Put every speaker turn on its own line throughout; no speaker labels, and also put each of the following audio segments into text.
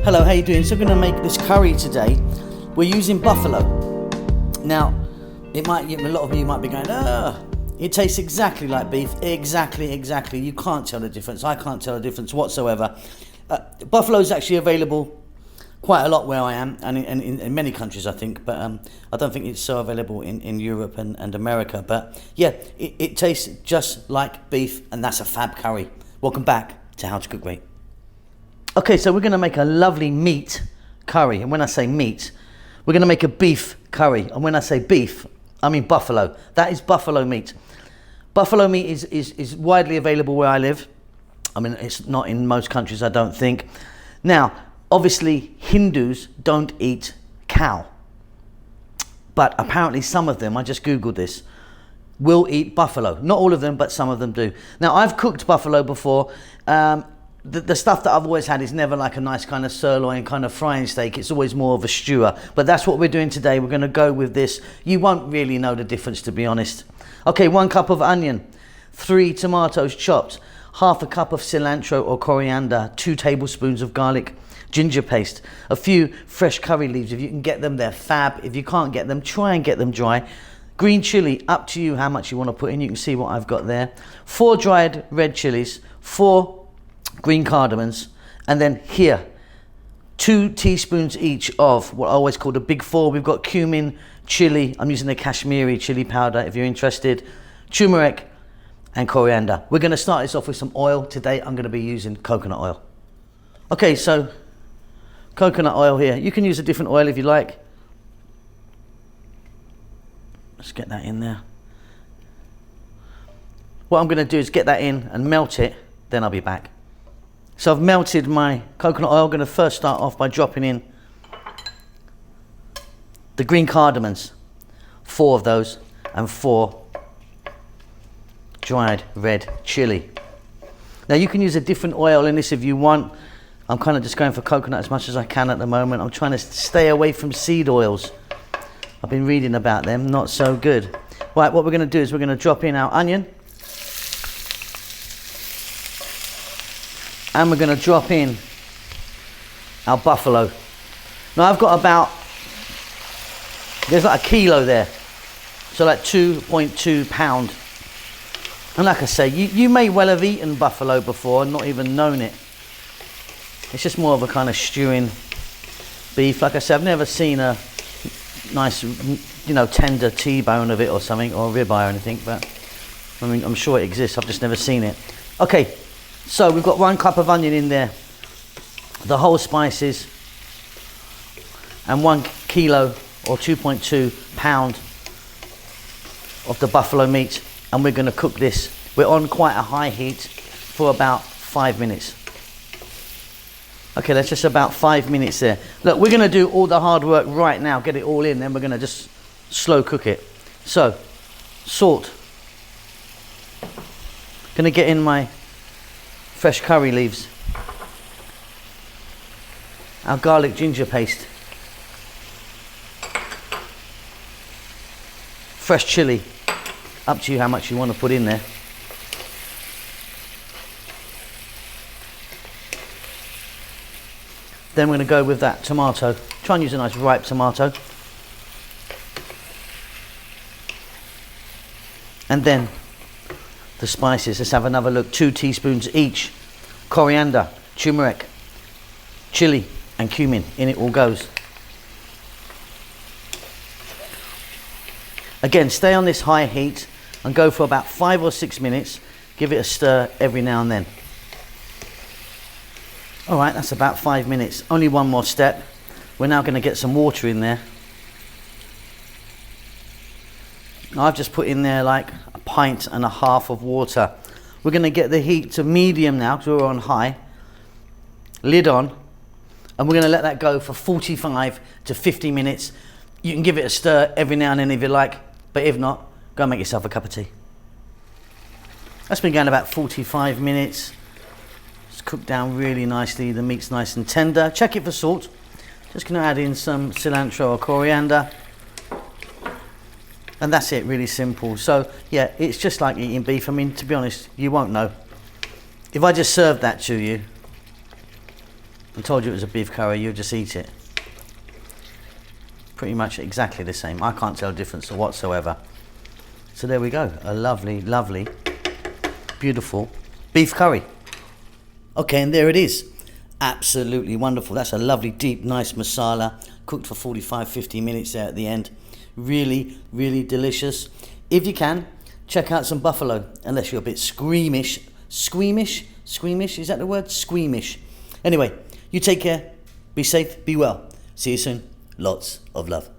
Hello, how you doing? So I'm going to make this curry today. We're using buffalo. Now, a lot of you might be going, it tastes exactly like beef. Exactly. You can't tell the difference. I can't tell the difference whatsoever. Buffalo is actually available quite a lot where I am, and in many countries, I think, but I don't think it's so available in Europe and America. But yeah, it tastes just like beef, and that's a fab curry. Welcome back to How to Cook Great. Okay, so we're going to make a lovely meat curry, and when I say meat, we're going to make a beef curry, and when I say beef, I mean buffalo. That is buffalo meat. Buffalo meat is widely available where I live. I mean, it's not in most countries, I don't think. Now, obviously, Hindus don't eat cow, but apparently some of them, I just Googled this, will eat buffalo. Not all of them, but some of them do. Now, I've cooked buffalo before. The stuff that I've always had is never like a nice kind of sirloin kind of frying steak. It's always more of a stewer. But that's what we're doing today. We're going to go with this. You won't really know the difference, to be honest. Okay, 1 cup of onion, 3 tomatoes chopped, half a cup of cilantro or coriander, 2 tablespoons of garlic, ginger paste, a few fresh curry leaves. If you can get them, they're fab. If you can't get them, try and get them dry. Green chili, up to you how much you want to put in. You can see what I've got there. 4 dried red chilies, 4 green cardamons, and then here 2 teaspoons each of what I always call the big 4. We've got cumin, chili. I'm using the Kashmiri chili powder if you're interested, turmeric, and coriander. We're going to start this off with some oil. Today I'm going to be using coconut oil. Okay, so coconut oil here. You can use a different oil if you like. Let's get that in there. What I'm going to do is get that in and melt it, then I'll be back. So I've melted my coconut oil. I'm going to first start off by dropping in the green cardamons, 4 of those, and 4 dried red chili. Now you can use a different oil in this if you want. I'm kind of just going for coconut as much as I can at the moment. I'm trying to stay away from seed oils. I've been reading about them, not so good. Right, what we're going to do is we're going to drop in our onion. And we're going to drop in our buffalo. Now I've got there's like a kilo there. So like 2.2 pound. And like I say, you may well have eaten buffalo before and not even known it. It's just more of a kind of stewing beef. Like I said, I've never seen a nice, tender T-bone of it or something, or ribeye or anything, but I mean, I'm sure it exists. I've just never seen it. Okay. So we've got 1 cup of onion in there, the whole spices, and 1 kilo or 2.2 pound of the buffalo meat, and we're going to cook this. We're on quite a high heat for about 5 minutes. Okay, that's just about 5 minutes there. Look, we're going to do all the hard work right now, get it all in, then we're going to just slow cook it. So, salt. Going to get in my fresh curry leaves, our garlic ginger paste, fresh chili, up to you how much you want to put in there, then we're going to go with that tomato. Try and use a nice ripe tomato, and then the spices. Let's have another look. 2 teaspoons each. Coriander, turmeric, chili, and cumin. In it all goes. Again, stay on this high heat and go for about 5 or 6 minutes. Give it a stir every now and then. All right, that's about 5 minutes. Only one more step. We're now going to get some water in there. I've just put in there like 1.5 pints of water. We're going to get the heat to medium now because we're on high. Lid on. And we're going to let that go for 45 to 50 minutes. You can give it a stir every now and then if you like, but if not, go and make yourself a cup of tea. That's been going about 45 minutes. It's cooked down really nicely. The meat's nice and tender. Check it for salt. Just going to add in some cilantro or coriander. And that's it, really simple. So yeah, it's just like eating beef. I mean, to be honest, you won't know. If I just served that to you, I told you it was a beef curry, you just eat it. Pretty much exactly the same. I can't tell a difference whatsoever. So there we go, a lovely, lovely, beautiful beef curry. Okay, and there it is. Absolutely wonderful. That's a lovely, deep, nice masala, cooked for 45-50 minutes there at the end. Really, really delicious. If you can, check out some buffalo, unless you're a bit squeamish. Squeamish? Squeamish? Is that the word? Squeamish. Anyway, you take care, be safe, be well. See you soon. Lots of love.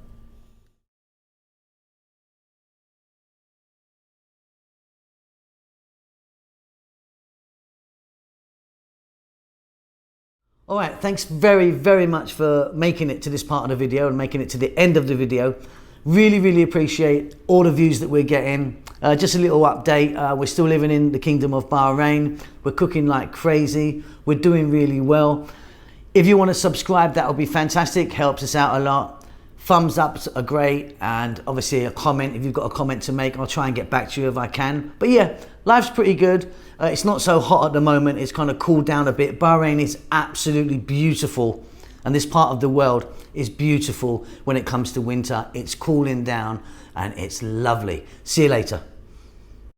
All right, thanks very, very much for making it to this part of the video and making it to the end of the video. Really, really appreciate all the views that we're getting. Just a little update. We're still living in the Kingdom of Bahrain. We're cooking like crazy. We're doing really well. If you want to subscribe, that would be fantastic. Helps us out a lot. Thumbs ups are great. And obviously a comment. If you've got a comment to make, I'll try and get back to you if I can. But yeah, life's pretty good. It's not so hot at the moment. It's kind of cooled down a bit. Bahrain is absolutely beautiful. And this part of the world is beautiful when it comes to winter. It's cooling down and it's lovely. See you later.